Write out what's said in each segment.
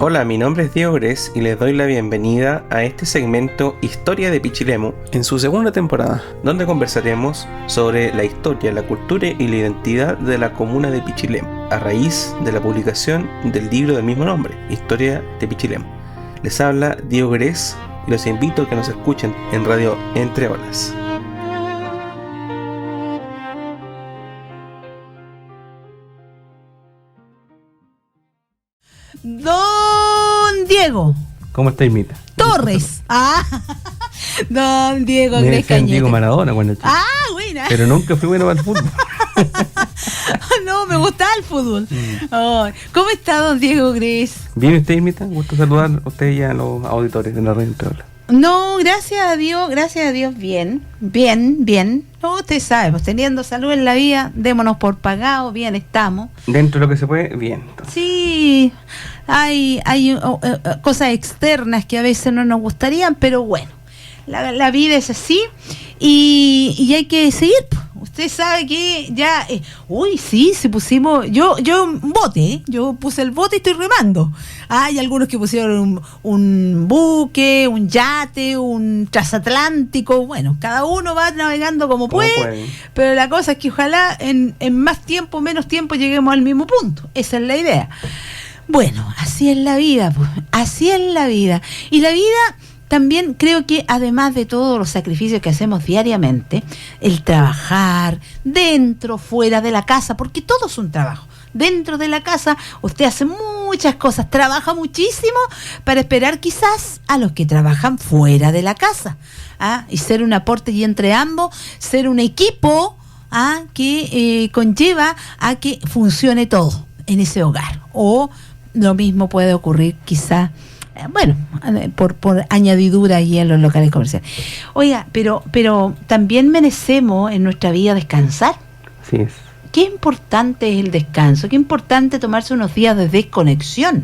Hola, mi nombre es Diego Gres y les doy la bienvenida a este segmento Historia de Pichilemu en su segunda temporada, donde conversaremos sobre la historia, la cultura y la identidad de la comuna de Pichilemu, a raíz de la publicación del libro del mismo nombre, Historia de Pichilemu. Les habla Diego Gres y los invito a que nos escuchen en Radio Entre Olas. Don Diego. ¿Cómo estáis, Mita? Torres. Don Diego Me Gres decían Cañete. Diego Maradona cuando chico. Buena. Pero nunca fui bueno para el fútbol. No, me gustaba el fútbol. Oh, ¿cómo está don Diego Gres? Bien, ¿usted, Mita? Gusto saludar a usted y a los auditores de la Radio Entre Olas. No, gracias a Dios, bien. No, usted sabe, pues teniendo salud en la vida, démonos por pagado, bien estamos. Dentro de lo que se puede, bien. Entonces. Sí, hay cosas externas que a veces no nos gustarían, pero bueno, la vida es así y hay que seguir. Usted sabe que ya, se pusimos, yo puse el bote y estoy remando. Hay algunos que pusieron un buque, un yate, un transatlántico, bueno, cada uno va navegando como puede, pero la cosa es que ojalá en más tiempo, menos tiempo lleguemos al mismo punto, esa es la idea. Bueno, así es la vida, pues, así es la vida. Y la vida también creo que además de todos los sacrificios que hacemos diariamente, el trabajar dentro, fuera de la casa, porque todo es un trabajo. Dentro de la casa usted hace muchas cosas, trabaja muchísimo para esperar quizás a los que trabajan fuera de la casa, y ser un aporte y entre ambos, ser un equipo que conlleva a que funcione todo en ese hogar. O lo mismo puede ocurrir quizás, por añadidura y en los locales comerciales. Oiga, pero también merecemos en nuestra vida descansar. Así es. Qué importante es el descanso, qué importante tomarse unos días de desconexión.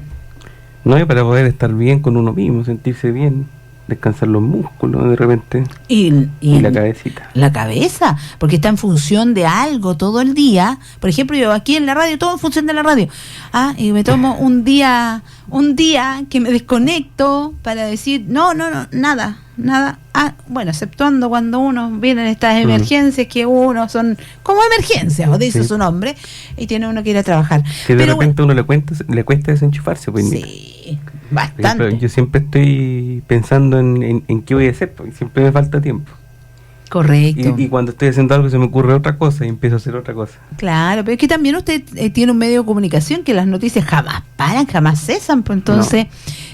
No, y para poder estar bien con uno mismo, sentirse bien, descansar los músculos de repente. Y la cabecita. La cabeza, porque está en función de algo todo el día. Por ejemplo, yo aquí en la radio, todo en función de la radio. Y me tomo un día que me desconecto para decir, nada. Exceptuando cuando uno vienen estas emergencias que uno son como emergencias, o dice su nombre, y tiene uno que ir a trabajar. Que de repente uno le cuesta desenchufarse. Pues, sí, bastante. Yo siempre estoy pensando en qué voy a hacer, porque siempre me falta tiempo. Correcto. Y cuando estoy haciendo algo se me ocurre otra cosa y empiezo a hacer otra cosa. Claro, pero es que también usted tiene un medio de comunicación que las noticias jamás paran, jamás cesan, pues entonces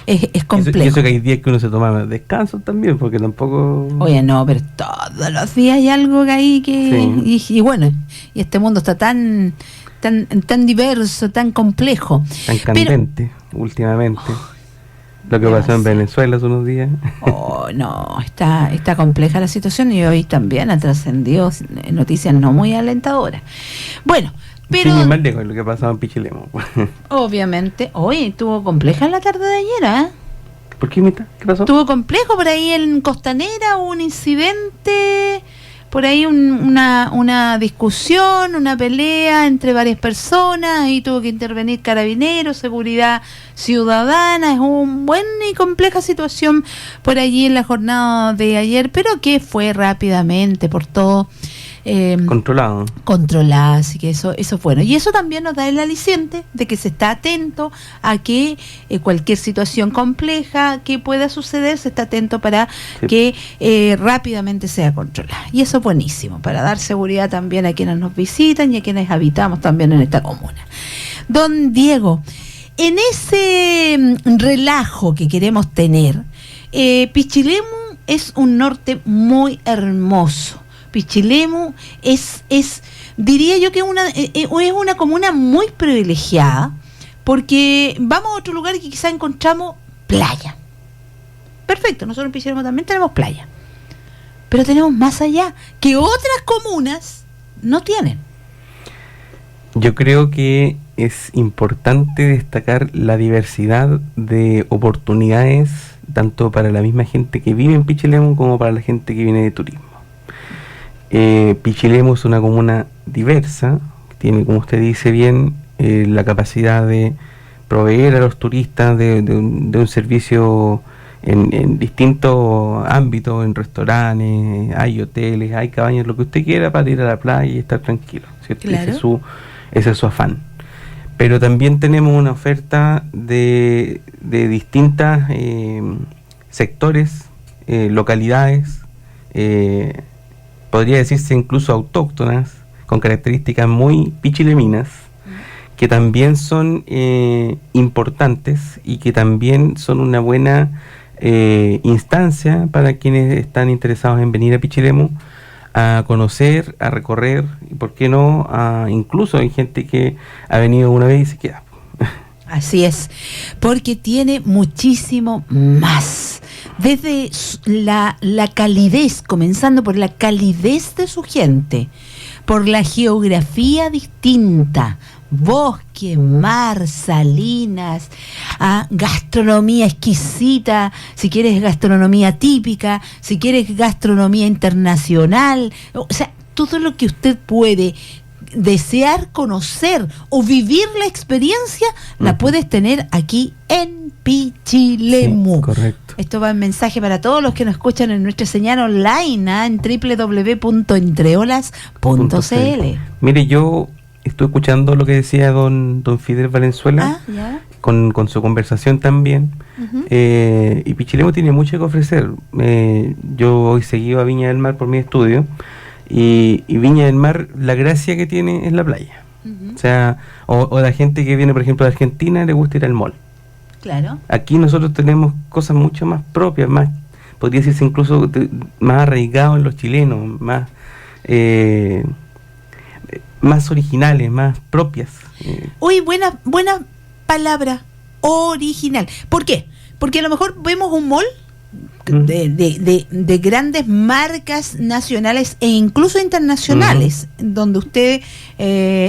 es complejo. Yo sé que hay días que uno se toma descanso también, porque tampoco... Oye, no, pero todos los días hay algo que hay que... Sí. Y este mundo está tan diverso, tan complejo. Tan candente, últimamente. Lo que pasó en Venezuela hace unos días. Está compleja la situación y hoy también ha trascendido noticias no muy alentadoras. Bueno, pero... Sí, mal digo lo que pasaba en Pichilemu. Obviamente, hoy estuvo compleja la tarde de ayer, ¿Por qué, Mita? ¿Qué pasó? Estuvo complejo por ahí en Costanera, un incidente... Por ahí una discusión, una pelea entre varias personas, y tuvo que intervenir Carabineros, Seguridad Ciudadana. Es una buena y compleja situación por allí en la jornada de ayer, pero que fue rápidamente por todo controlada, así que eso es bueno. Y eso también nos da el aliciente de que se está atento a que cualquier situación compleja que pueda suceder, se está atento para que rápidamente sea controlada. Y eso es buenísimo, para dar seguridad también a quienes nos visitan y a quienes habitamos también en esta comuna. Don Diego, en ese relajo que queremos tener, Pichilemu es un norte muy hermoso. Pichilemu es diría yo que es una comuna muy privilegiada, porque vamos a otro lugar que quizá encontramos playa. Perfecto, nosotros en Pichilemu también tenemos playa, pero tenemos más allá que otras comunas no tienen. Yo creo que es importante destacar la diversidad de oportunidades, tanto para la misma gente que vive en Pichilemu como para la gente que viene de turismo. Pichilemu es una comuna diversa, que tiene, como usted dice bien, la capacidad de proveer a los turistas de un servicio en distintos ámbitos, en restaurantes, hay hoteles, hay cabañas, lo que usted quiera para ir a la playa y estar tranquilo, ¿cierto? Claro. Ese es su afán. Pero también tenemos una oferta de distintas sectores, localidades, podría decirse incluso autóctonas, con características muy pichileminas, que también son importantes y que también son una buena instancia para quienes están interesados en venir a Pichilemu a conocer, a recorrer, y por qué no, incluso hay gente que ha venido una vez y se queda. Así es, porque tiene muchísimo más. Desde la calidez, comenzando por la calidez de su gente, por la geografía distinta, bosque, mar, salinas, gastronomía exquisita, si quieres gastronomía típica, si quieres gastronomía internacional, o sea, todo lo que usted puede desear conocer o vivir la experiencia, la puedes tener aquí en Pichilemu. Sí, correcto. Esto va en mensaje para todos los que nos escuchan en nuestra señal online, en www.entreolas.cl. Mire, yo estoy escuchando lo que decía don Fidel Valenzuela, con su conversación también, y Pichilemu tiene mucho que ofrecer. Yo hoy seguido a Viña del Mar por mi estudio, y Viña del Mar, la gracia que tiene es la playa. O sea, o la gente que viene, por ejemplo, de Argentina, le gusta ir al mall. Claro. Aquí nosotros tenemos cosas mucho más propias, más, podría decirse incluso más arraigados en los chilenos, más originales, más propias. Uy, buena palabra, original. ¿Por qué? Porque a lo mejor vemos un mall de grandes marcas nacionales e incluso internacionales, donde usted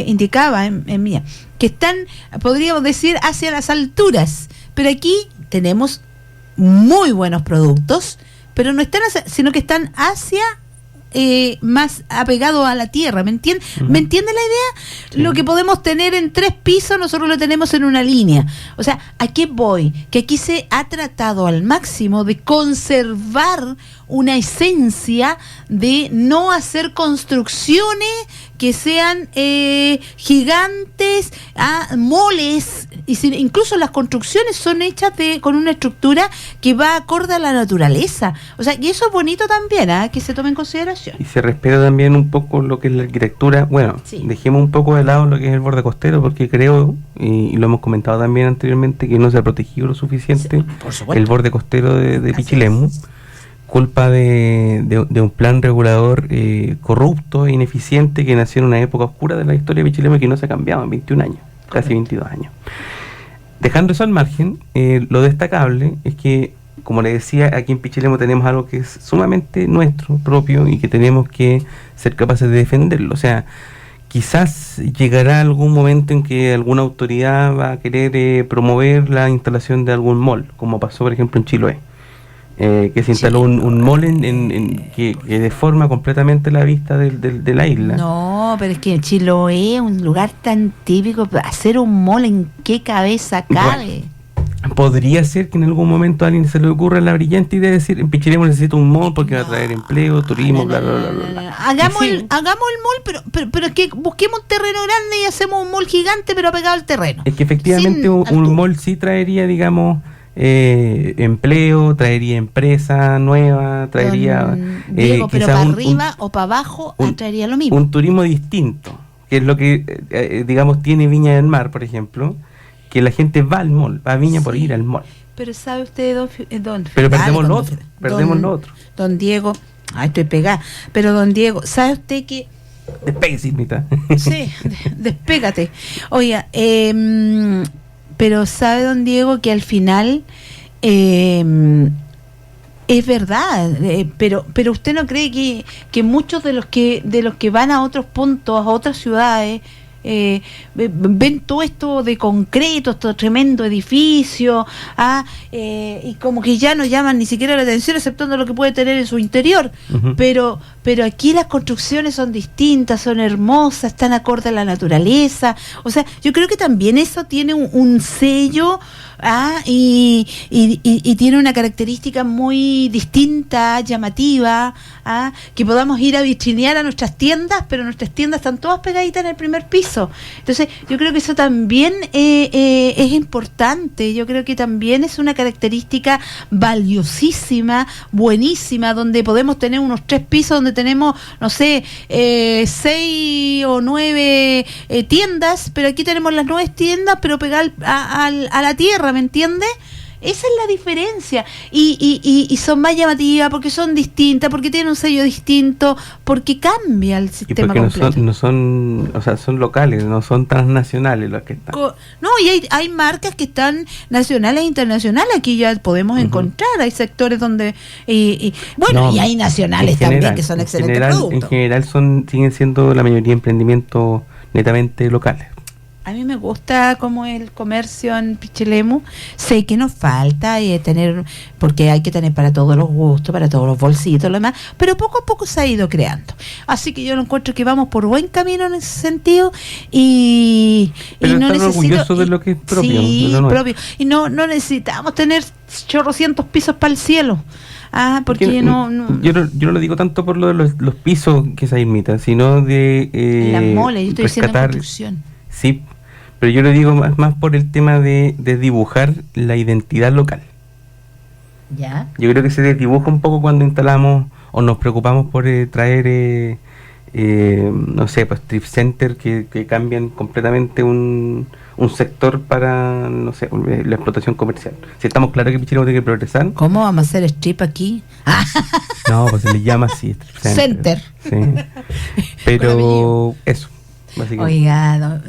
indicaba en mía, que están, podríamos decir, hacia las alturas, pero aquí tenemos muy buenos productos, pero no están sino que están hacia más apegado a la tierra, ¿me entiende? ¿Me entiende la idea? Sí. Lo que podemos tener en 3 pisos, nosotros lo tenemos en una línea. O sea, ¿a qué voy? Que aquí se ha tratado al máximo de conservar una esencia, de no hacer construcciones que sean gigantes, moles, y incluso las construcciones son hechas con una estructura que va acorde a la naturaleza. O sea, y eso es bonito también, que se tome en consideración. Y se respeta también un poco lo que es la arquitectura. Bueno, sí, dejemos un poco de lado lo que es el borde costero, porque creo, y lo hemos comentado también anteriormente, que no se ha protegido lo suficiente, sí, el borde costero de Pichilemu, culpa de un plan regulador corrupto e ineficiente que nació en una época oscura de la historia de Pichilemu y que no se ha cambiado en 21 años, casi 22 años. Dejando eso al margen, lo destacable es que, como le decía, aquí en Pichilemu tenemos algo que es sumamente nuestro, propio, y que tenemos que ser capaces de defenderlo. O sea, quizás llegará algún momento en que alguna autoridad va a querer promover la instalación de algún mall, como pasó por ejemplo en Chiloé, que se instaló un mall que deforma completamente la vista de la isla. No, pero es que Chiloé es un lugar tan típico, hacer un mall, ¿en qué cabeza cabe? Bueno, podría ser que en algún momento a alguien se le ocurra la brillante idea de decir, en Pichilemu necesito un mall porque va a traer empleo, turismo, bla, bla, bla, bla. Hagamos el mall, pero es que busquemos un terreno grande y hacemos un mall gigante, pero apegado al terreno. Es que efectivamente un mall sí traería, digamos, empleo, traería empresa nueva, traería Diego, pero para arriba o para abajo traería lo mismo. Un turismo distinto, que es lo que digamos tiene Viña del Mar, por ejemplo, que la gente va al mall, va a Viña por ir al mall. Pero sabe usted, don pero perdemos lo otro. Don Diego, estoy pegada, pero don Diego, ¿sabe usted que despégate, Ismita? Sí, despégate. Oiga, pero sabe don Diego que al final es verdad, pero usted no cree que muchos de los que van a otros puntos, a otras ciudades, ven todo esto de concreto, estos tremendo edificio, y como que ya no llaman ni siquiera la atención, exceptuando lo que puede tener en su interior, pero pero aquí las construcciones son distintas, son hermosas, están acorde a la naturaleza. O sea, yo creo que también eso tiene un sello, y tiene una característica muy distinta, llamativa, que podamos ir a vitrinear a nuestras tiendas, pero nuestras tiendas están todas pegaditas en el primer piso. Entonces, yo creo que eso también es importante. Yo creo que también es una característica valiosísima, buenísima, donde podemos tener unos 3 pisos donde tenemos, no sé, 6 o 9 tiendas, pero aquí tenemos las 9 tiendas, pero pegadas a la tierra, ¿me entiendes? Esa es la diferencia, y son más llamativas porque son distintas, porque tienen un sello distinto, porque cambia el sistema completo. No son, o sea, son locales, no son transnacionales las que están. No, y hay marcas que están nacionales e internacionales, aquí ya podemos encontrar, hay sectores donde, y hay nacionales también que son excelentes productos. En general siguen siendo la mayoría emprendimientos netamente locales. A mí me gusta como el comercio en Pichilemu. Sé que nos falta tener, porque hay que tener para todos los gustos, para todos los bolsitos, lo demás, pero poco a poco se ha ido creando. Así que yo lo encuentro que vamos por buen camino en ese sentido, pero no necesito orgulloso de lo que es propio. Sí, propio. Y no necesitamos tener chorrocientos pisos para el cielo. Porque yo no lo digo tanto por lo de los pisos que se imitan, sino de las moles, yo estoy diciendo construcción. Sí, pero yo lo digo más por el tema de dibujar la identidad local. ¿Ya? Yo creo que se desdibuja un poco cuando instalamos o nos preocupamos por traer, no sé, pues strip center que cambian completamente un sector para, no sé, la explotación comercial. Si estamos claros que Pichilemu tiene que progresar. ¿Cómo vamos a hacer strip aquí? No, pues se le llama así, strip center. Sí. Pero eso. Oiga,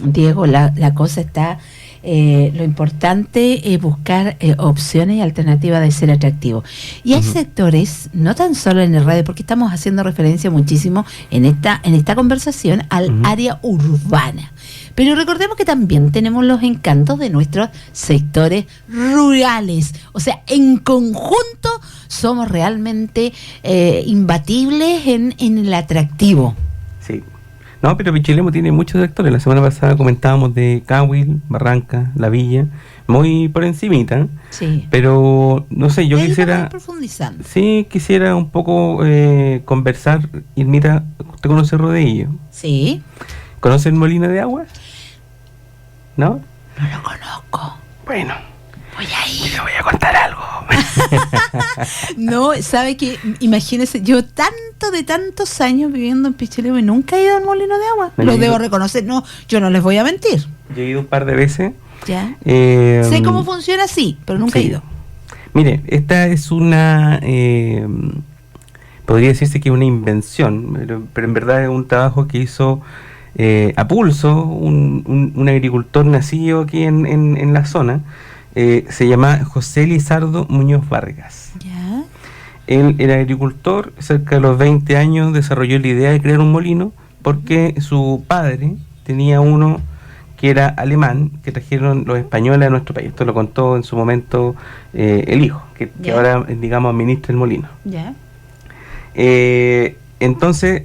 Diego, la cosa está, lo importante es buscar opciones y alternativas de ser atractivo. Y hay sectores, no tan solo en el radio, porque estamos haciendo referencia muchísimo en esta conversación al área urbana. Pero recordemos que también tenemos los encantos de nuestros sectores rurales. O sea, en conjunto somos realmente imbatibles en el atractivo. Sí. No, pero Pichilemu tiene muchos sectores. La semana pasada comentábamos de Cahuil, Barranca, La Villa, muy por encimita. Sí. Pero, no sé, yo quisiera... profundizando. Sí, quisiera un poco conversar. Irmita, ¿usted conoce Rodeillo? Sí. ¿Conoce el molino de agua? ¿No? No lo conozco. Bueno. Voy a ir. Le voy a contar algo. No, sabe que, imagínese, yo tantos años viviendo en Pichilemu y nunca he ido al molino de agua. Lo debo reconocer, no, yo no les voy a mentir. Yo he ido un par de veces. Ya. Sé cómo funciona, sí, pero nunca he ido. Mire, esta es una, podría decirse que es una invención, pero en verdad es un trabajo que hizo a pulso un agricultor nacido aquí en la zona. Se llama José Lizardo Muñoz Vargas. ¿Ya? Él era agricultor, cerca de los 20 años desarrolló la idea de crear un molino porque su padre tenía uno que era alemán, que trajeron los españoles a nuestro país. Esto lo contó en su momento el hijo, que ahora, digamos, administra el molino. ¿Ya? Entonces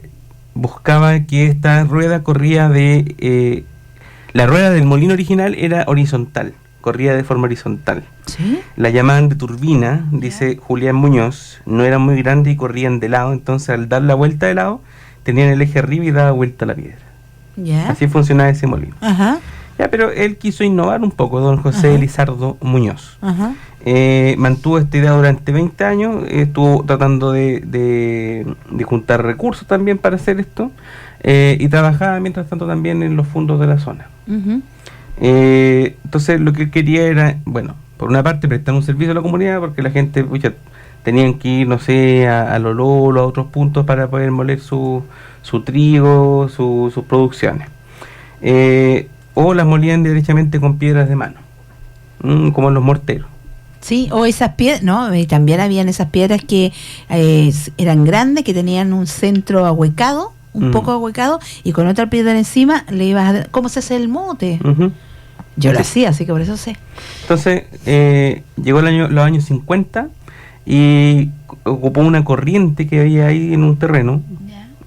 buscaba que esta rueda corría la rueda del molino original era horizontal, corría de forma horizontal. ¿Sí? La llamaban de turbina, dice Julián Muñoz, no era muy grande y corrían de lado, entonces al dar la vuelta de lado, tenían el eje arriba y daba vuelta a la piedra. ¿Ya? Así funcionaba ese molino. Ajá. Ya, pero él quiso innovar un poco, don José Lizardo Muñoz. Ajá. Mantuvo esta idea durante 20 años, estuvo tratando de juntar recursos también para hacer esto, y trabajaba mientras tanto también en los fondos de la zona. Entonces lo que él quería era, bueno, por una parte prestar un servicio a la comunidad, porque la gente tenían que ir, no sé, a Lololo, a otros puntos para poder moler su trigo, sus producciones, o las molían derechamente con piedras de mano, como en los morteros. Sí, o esas piedras, no, también habían esas piedras que eran grandes, que tenían un centro ahuecado, un poco ahuecado, y con otra piedra encima le ibas a... ¿Cómo se hace el mote? Yo lo hacía, así que por eso sé. Entonces, llegó los años 50 y ocupó una corriente que había ahí en un terreno,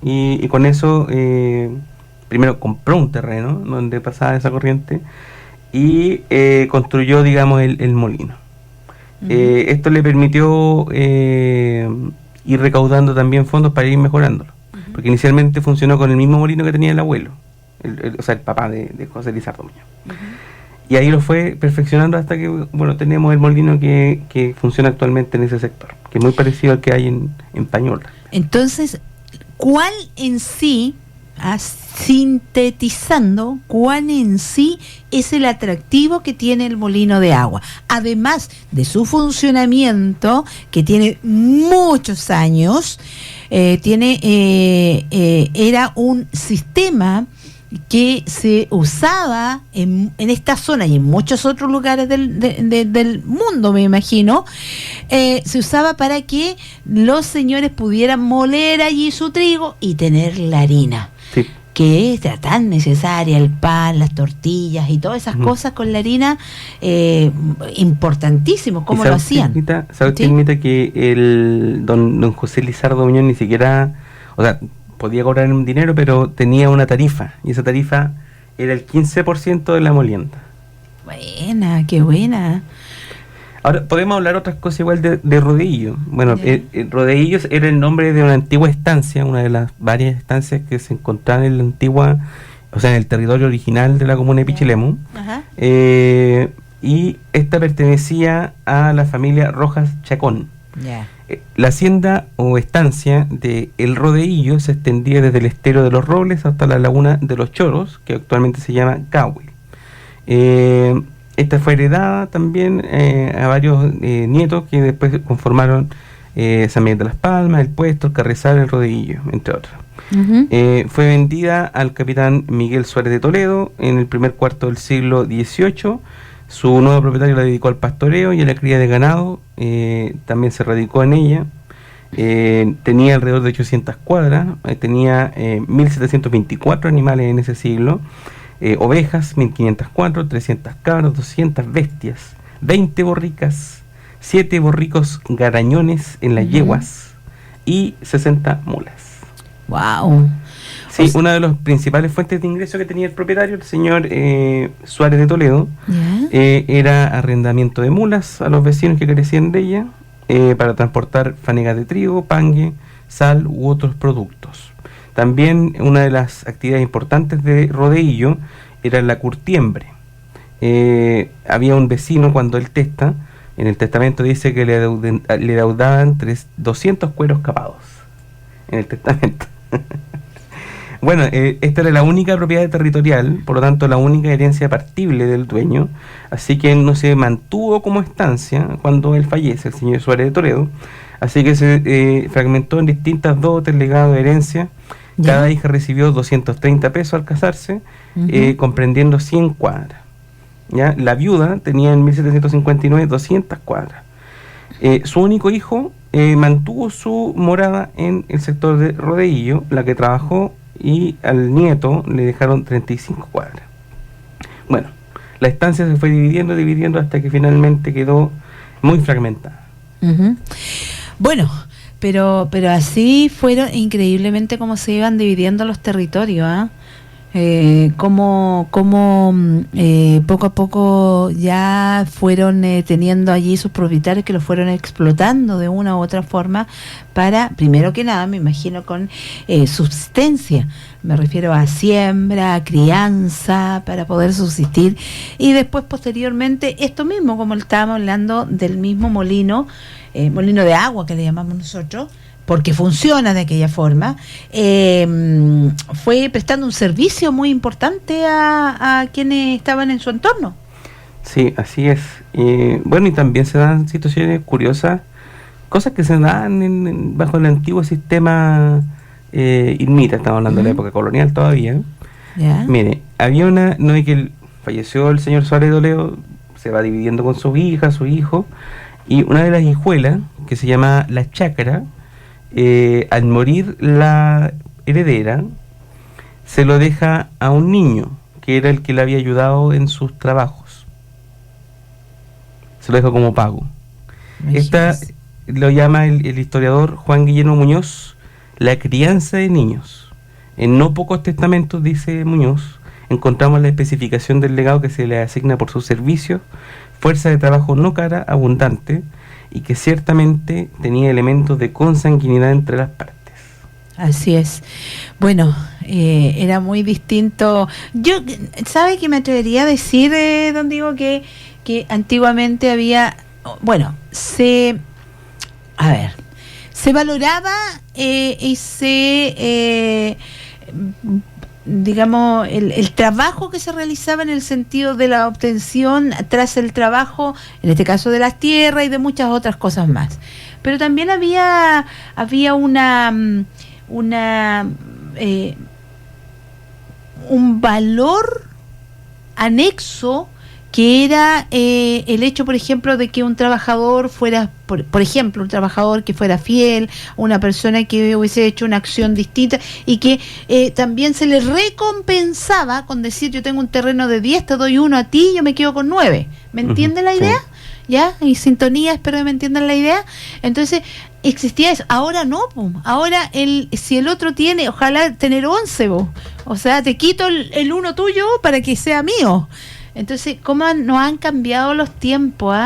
y con eso primero compró un terreno donde pasaba esa corriente y construyó, digamos, el molino. Esto le permitió ir recaudando también fondos para ir mejorándolo, porque inicialmente funcionó con el mismo molino que tenía el abuelo, o sea, el papá de José Lizardo Muñoz. Y ahí lo fue perfeccionando hasta que, bueno, tenemos el molino que funciona actualmente en ese sector, que es muy parecido al que hay en Pañola. Entonces, ¿cuál en sí, sintetizando, cuál en sí es el atractivo que tiene el molino de agua? Además de su funcionamiento, que tiene muchos años, era un sistema que se usaba en esta zona y en muchos otros lugares del mundo, me imagino, se usaba para que los señores pudieran moler allí su trigo y tener la harina, sí, que es tan necesaria, el pan, las tortillas y todas esas cosas con la harina, importantísimo, cómo lo hacían. ¿Sabes qué, Mirta? Que el don José Lizardo Muñoz ni siquiera, o sea, podía cobrar un dinero, pero tenía una tarifa, y esa tarifa era el 15% de la molienda. Buena, qué buena. Ahora, podemos hablar otras cosas igual de Rodeillo. Bueno, Rodeillos era el nombre de una antigua estancia, una de las varias estancias que se encontraban en la antigua, o sea, en el territorio original de la comuna de Pichilemu. Y esta pertenecía a la familia Rojas Chacón. La hacienda o estancia de El Rodeillo se extendía desde el estero de los Robles hasta la laguna de los Choros, que actualmente se llama Cahuil. Esta fue heredada también a varios nietos que después conformaron San Miguel de las Palmas, El Puesto, El Carrizal, El Rodeillo, entre otros. Fue vendida al capitán Miguel Suárez de Toledo en el primer cuarto del siglo XVIII. Su nuevo propietario la dedicó al pastoreo y a la cría de ganado, también se radicó en ella. Tenía alrededor de 800 cuadras, tenía 1724 animales en ese siglo, ovejas 1504, 300 cabras, 200 bestias, 20 borricas, 7 borricos garañones en las yeguas y 60 mulas. ¡Wow! Sí, una de las principales fuentes de ingreso que tenía el propietario, el señor Suárez de Toledo, era arrendamiento de mulas a los vecinos que carecían de ella, para transportar fanegas de trigo, pangue, sal u otros productos. También una de las actividades importantes de Rodeillo era la curtiembre. Había un vecino, cuando él testa, en el testamento dice que le adeudaban 200 cueros capados, en el testamento. Bueno, esta era la única propiedad territorial, por lo tanto la única herencia partible del dueño, así que no se mantuvo como estancia cuando él fallece, el señor Suárez de Toledo, así que se fragmentó en distintas dotes, legados de herencia. Cada hija recibió 230 pesos al casarse, comprendiendo 100 cuadras. ¿Ya? La viuda tenía en 1759 200 cuadras. Su único hijo mantuvo su morada en el sector de Rodeillo, la que trabajó, y al nieto le dejaron 35 cuadras. Bueno, la estancia se fue dividiendo hasta que finalmente quedó muy fragmentada. Bueno, pero así fueron increíblemente como se iban dividiendo los territorios, como poco a poco ya fueron teniendo allí sus propietarios que los fueron explotando de una u otra forma para, primero que nada, me imagino, con subsistencia. Me refiero a siembra, a crianza, para poder subsistir. Y después, posteriormente, esto mismo, como estábamos hablando del mismo molino de agua que le llamamos nosotros, porque funciona de aquella forma, fue prestando un servicio muy importante a quienes estaban en su entorno. Sí, así es. Bueno, y también se dan situaciones curiosas, cosas que se dan bajo el antiguo sistema Irmita, estamos hablando de la época colonial todavía. Mire, había no es que falleció el señor Suárez de Toledo, se va dividiendo con su hija, su hijo, y una de las hijuelas, que se llama La Chácara, al morir la heredera, se lo deja a un niño que era el que le había ayudado en sus trabajos. Se lo deja como pago. lo llama el historiador Juan Guillermo Muñoz, la crianza de niños. En no pocos testamentos, dice Muñoz, encontramos la especificación del legado que se le asigna por sus servicios, fuerza de trabajo no cara, abundante, y que ciertamente tenía elementos de consanguinidad entre las partes. Así es. Bueno, era muy distinto. Yo, ¿sabe qué me atrevería a decir, don Diego? Que antiguamente había, bueno, se valoraba y digamos, el trabajo que se realizaba en el sentido de la obtención tras el trabajo, en este caso de las tierras y de muchas otras cosas más. Pero también había un valor anexo, que era el hecho, por ejemplo, de que un trabajador fuera, por ejemplo, un trabajador que fuera fiel, una persona que hubiese hecho una acción distinta, y que también se le recompensaba con decir: yo tengo un terreno de 10, te doy 1 a ti, yo me quedo con 9. ¿Me entiende la idea? Sí. ¿Ya? Y sintonía, espero que me entiendan la idea. Entonces, existía eso. Ahora no, ahora si el otro tiene, ojalá tener 11, o sea, te quito el 1 tuyo para que sea mío. Entonces, ¿cómo nos han cambiado los tiempos?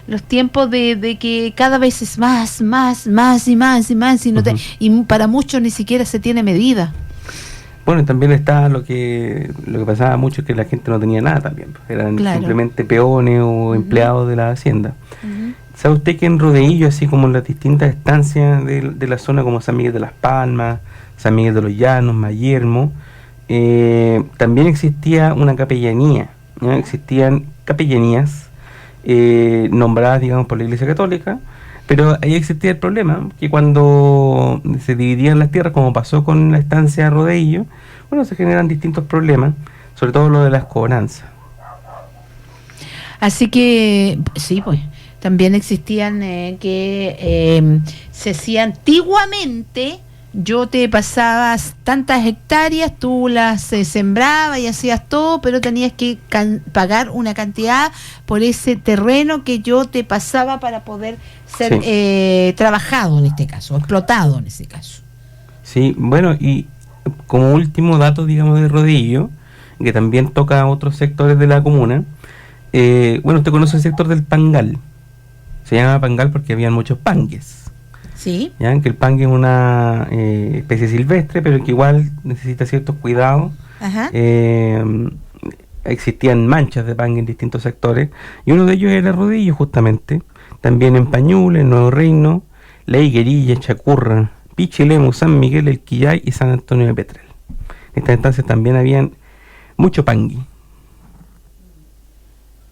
Los tiempos de que cada vez es más y más, y para muchos ni siquiera se tiene medida. Bueno, también está lo que pasaba mucho, es que la gente no tenía nada también. Eran simplemente peones o empleados de la hacienda. ¿Sabe usted que en Rodeillo, así como en las distintas estancias de la zona, como San Miguel de las Palmas, San Miguel de los Llanos, Mayermo, también existía una capellanía? ¿No? Existían capellanías nombradas, digamos, por la Iglesia Católica, pero ahí existía el problema, que cuando se dividían las tierras, como pasó con la estancia de Rodeillo, bueno, se generan distintos problemas, sobre todo lo de las cobranzas. Así que, sí, pues, también existían que se hacía antiguamente. Yo te pasabas tantas hectáreas, tú las sembrabas y hacías todo, pero tenías que pagar una cantidad por ese terreno que yo te pasaba para poder ser trabajado en este caso, explotado en ese caso. Sí, bueno, y como último dato, digamos, de Rodillo, que también toca a otros sectores de la comuna, bueno, usted conoce el sector del Pangal. Se llama Pangal porque habían muchos pangues. Sí. ¿Ya? Que el pangue es una especie silvestre, pero que igual necesita ciertos cuidados. Ajá. Existían manchas de pangue en distintos sectores, y uno de ellos era Rodillo, justamente. También en Pañules, en Nuevo Reino, La Higuerilla, Chacurra, Pichilemu, San Miguel, El Quillay y San Antonio de Petrel. En estas instancias también habían mucho pangue.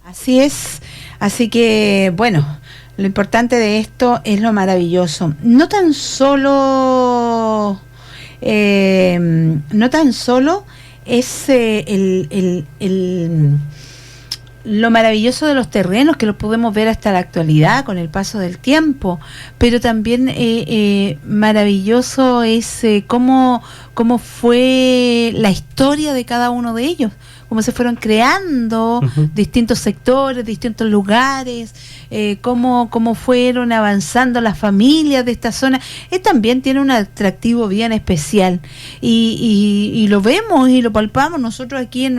Así es. Así que, bueno, lo importante de esto es lo maravilloso. No tan solo es lo maravilloso de los terrenos, que los podemos ver hasta la actualidad con el paso del tiempo, pero también maravilloso es cómo fue la historia de cada uno de ellos, cómo se fueron creando distintos sectores, distintos lugares, cómo fueron avanzando las familias de esta zona. También tiene un atractivo bien especial, y lo vemos y lo palpamos nosotros aquí en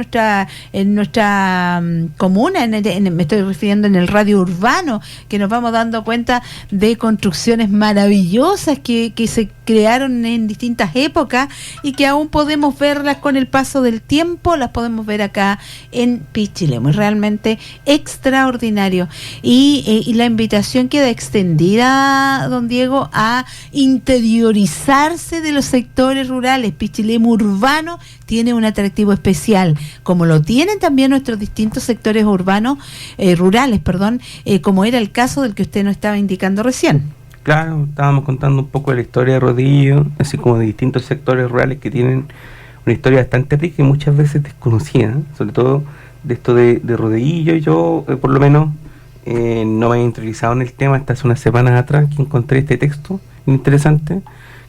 nuestra comuna, me estoy refiriendo en el radio urbano, que nos vamos dando cuenta de construcciones maravillosas que se crearon en distintas épocas y que aún podemos verlas con el paso del tiempo, las podemos ver acá en Pichilemu. Es realmente extraordinario, y la invitación queda extendida, don Diego, a interiorizarse de los sectores rurales. Pichilemu urbano tiene un atractivo especial, como lo tienen también nuestros distintos sectores urbanos, rurales, como era el caso del que usted nos estaba indicando recién. Claro, estábamos contando un poco de la historia de Rodillo, así como de distintos sectores rurales que tienen una historia bastante rica y muchas veces desconocida, sobre todo de esto de Rodillo. Yo, por lo menos, no me he interiorizado en el tema hasta hace unas semanas atrás, que encontré este texto interesante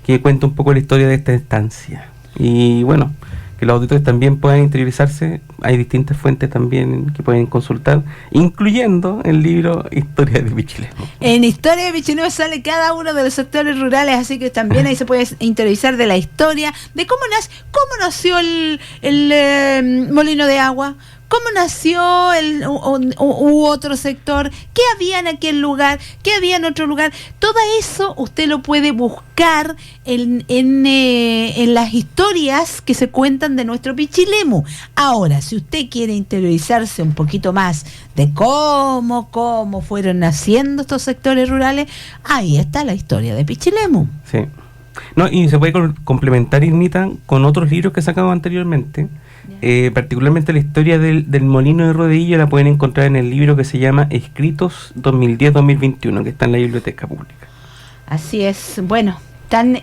que cuenta un poco la historia de esta estancia. Y bueno, que los auditores también puedan interiorizarse. Hay distintas fuentes también que pueden consultar, incluyendo el libro Historia de Pichilemu. En Historia de Pichilemu sale cada uno de los sectores rurales, así que también ahí se puede interiorizar de la historia, de cómo nació el molino de agua, cómo nació u otro sector, qué había en aquel lugar, qué había en otro lugar. Todo eso usted lo puede buscar en las historias que se cuentan de nuestro Pichilemu. Ahora, si usted quiere interiorizarse un poquito más de cómo fueron naciendo estos sectores rurales, ahí está la historia de Pichilemu. Sí. No, y se puede complementar, Irmita, con otros libros que sacamos anteriormente. Particularmente la historia del molino de Rodillo la pueden encontrar en el libro que se llama Escritos 2010-2021, que está en la biblioteca pública. Así es. Bueno,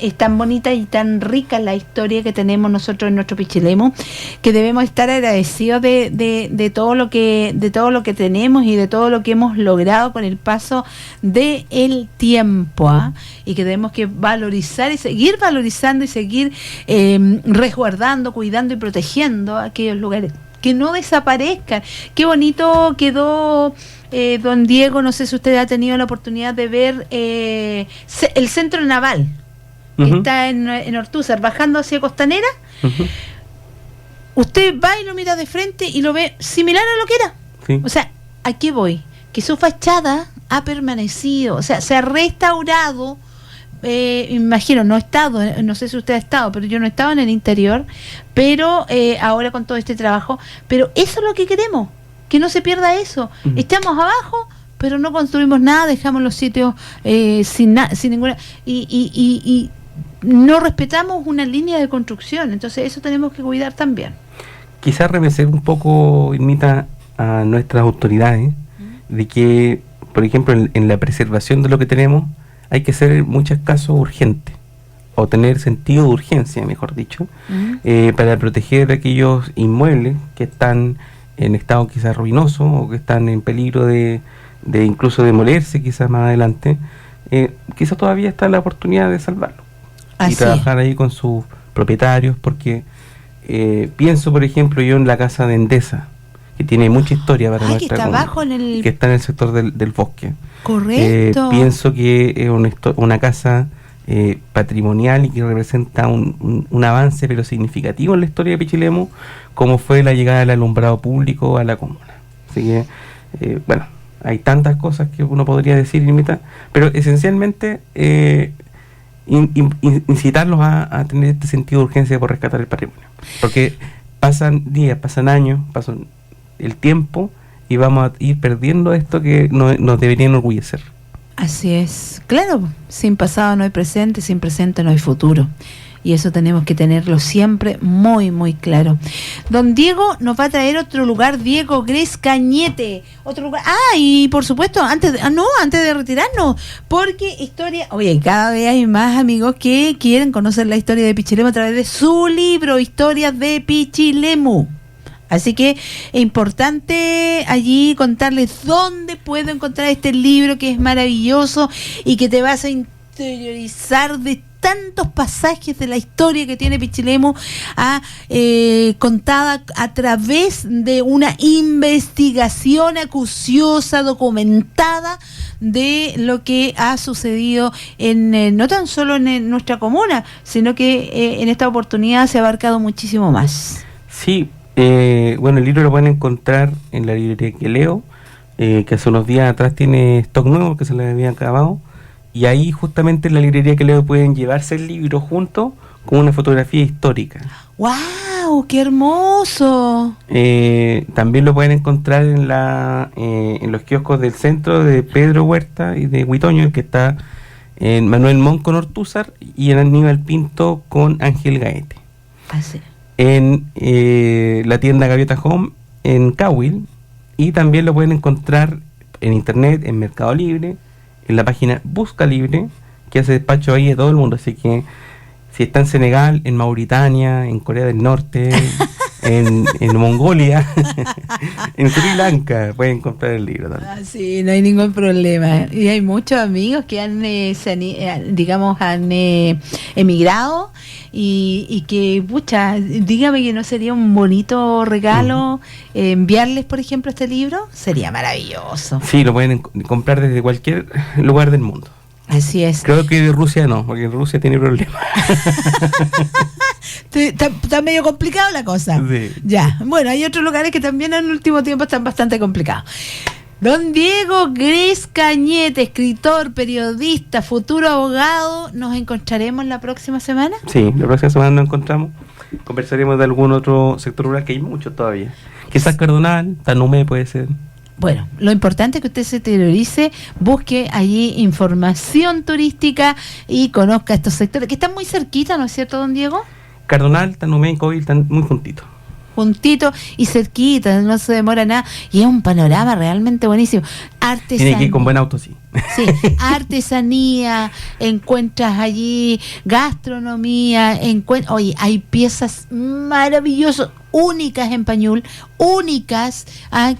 es tan bonita y tan rica la historia que tenemos nosotros en nuestro Pichilemu, que debemos estar agradecidos de todo lo que tenemos y de todo lo que hemos logrado con el paso del tiempo, y que debemos que valorizar y seguir valorizando y seguir resguardando, cuidando y protegiendo aquellos lugares, que no desaparezcan. Qué bonito quedó, don Diego, no sé si usted ha tenido la oportunidad de ver el centro naval que está en Ortúzar, bajando hacia Costanera. Usted va y lo mira de frente y lo ve similar a lo que era. Sí. O sea, ¿a qué voy? Que su fachada ha permanecido, o sea, se ha restaurado. Imagino, no he estado, no sé si usted ha estado, pero yo no he estado en el interior, pero ahora con todo este trabajo, pero eso es lo que queremos, que no se pierda eso. Estamos abajo, pero no construimos nada, dejamos los sitios sin ninguna, y no respetamos una línea de construcción. Entonces eso tenemos que cuidar también. Quizás remecer un poco, Irmita, a nuestras autoridades, de que, por ejemplo, en la preservación de lo que tenemos, hay que ser en muchos casos urgente, o tener sentido de urgencia, mejor dicho, para proteger aquellos inmuebles que están en estado quizás ruinoso, o que están en peligro de incluso demolerse quizás más adelante. Quizás todavía está la oportunidad de salvarlo. Así y trabajar ahí con sus propietarios, porque pienso, por ejemplo, yo en la casa de Endesa, que tiene mucha historia para nuestra que está abajo que está en el sector del bosque. Correcto. Pienso que es una casa patrimonial y que representa un avance pero significativo en la historia de Pichilemu, como fue la llegada del alumbrado público a la comuna. Así que, bueno, hay tantas cosas que uno podría decir, pero esencialmente incitarlos a tener este sentido de urgencia por rescatar el patrimonio, porque pasan días, pasan años, pasan el tiempo, y vamos a ir perdiendo esto que nos debería enorgullecer. Así es, claro, sin pasado no hay presente, sin presente no hay futuro, y eso tenemos que tenerlo siempre muy, muy claro. Don Diego nos va a traer otro lugar, Diego Gres Cañete, otro lugar. Y por supuesto, antes de retirarnos, porque historia, oye, cada vez hay más amigos que quieren conocer la historia de Pichilemu a través de su libro, Historias de Pichilemu. Así que es importante allí contarles dónde puedo encontrar este libro, que es maravilloso y que te vas a interiorizar de tantos pasajes de la historia que tiene Pichilemu, contada a través de una investigación acuciosa, documentada, de lo que ha sucedido no tan solo en nuestra comuna, sino que en esta oportunidad se ha abarcado muchísimo más. Sí. Bueno, el libro lo pueden encontrar en la librería que leo, que hace unos días atrás tiene stock nuevo que se le había acabado, y ahí justamente en la librería que leo pueden llevarse el libro junto con una fotografía histórica. ¡Wow! ¡Qué hermoso! También lo pueden encontrar en los kioscos del centro de Pedro Huerta y de Huitoño, el que está en Manuel Montt con Ortúzar, y en Aníbal Pinto con Ángel Gaete. Así. En la tienda Gaviota Home en Cahuil, y también lo pueden encontrar en internet, en Mercado Libre, en la página Busca Libre, que hace despacho ahí de todo el mundo. Así que si está en Senegal, en Mauritania, en Corea del Norte, en Mongolia, en Sri Lanka, pueden comprar el libro también. Sí, no hay ningún problema. Y hay muchos amigos que han emigrado y que, pucha, dígame que no sería un bonito regalo enviarles, por ejemplo, este libro. Sería maravilloso. Sí, lo pueden comprar desde cualquier lugar del mundo. Así es. Creo que de Rusia no, porque Rusia tiene problemas. Está medio complicado la cosa. Sí. Ya, bueno, hay otros lugares que también en el último tiempo están bastante complicados. Don Diego Gris Cañete, escritor, periodista, futuro abogado, ¿nos encontraremos la próxima semana? Sí, la próxima semana nos encontramos. Conversaremos de algún otro sector rural, que hay muchos todavía. Quizás Cardonal, Tanumé puede ser. Bueno, lo importante es que usted se terrorice, busque allí información turística y conozca estos sectores, que están muy cerquita, ¿no es cierto, don Diego? Cardonal, Tanumé y Covil están muy juntitos. Juntito y cerquita, no se demora nada, y es un panorama realmente buenísimo. Artesanía. Tiene que ir con buen auto, sí. Sí, artesanía, encuentras allí gastronomía, oye, hay piezas maravillosas, únicas en Pañul, únicas,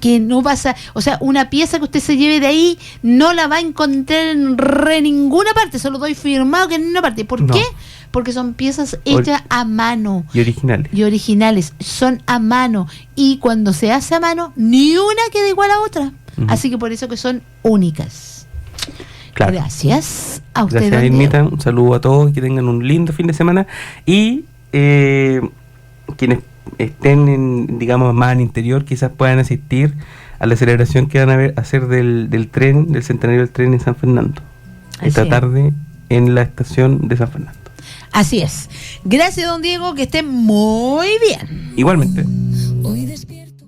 que no pasa, o sea, una pieza que usted se lleve de ahí no la va a encontrar en ninguna parte, solo doy firmado que en ninguna parte. ¿Por qué? Porque son piezas hechas a mano. Y originales. Y originales, son a mano. Y cuando se hace a mano, ni una queda igual a otra. Uh-huh. Así que por eso que son únicas. Claro. Gracias a ustedes. Gracias, Irmita. Un saludo a todos, que tengan un lindo fin de semana. Y quienes estén, digamos, más al interior, quizás puedan asistir a la celebración que van a hacer del tren, del centenario del tren en San Fernando. Esta tarde en la estación de San Fernando. Así es. Gracias, don Diego, que esté muy bien. Igualmente. Hoy despierto.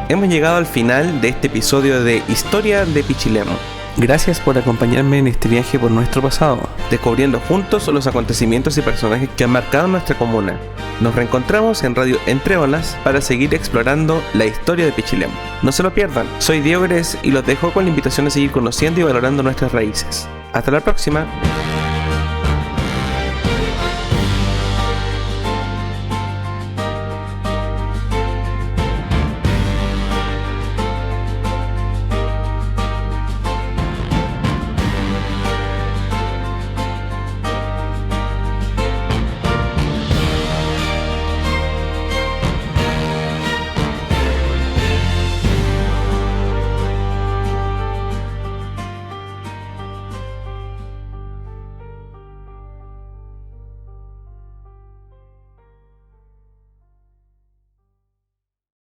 Hemos llegado al final de este episodio de Historia de Pichilemu. Gracias por acompañarme en este viaje por nuestro pasado, descubriendo juntos los acontecimientos y personajes que han marcado nuestra comuna. Nos reencontramos en Radio Entre Olas para seguir explorando la historia de Pichilemu. No se lo pierdan, soy Diego Gres y los dejo con la invitación a seguir conociendo y valorando nuestras raíces. Hasta la próxima.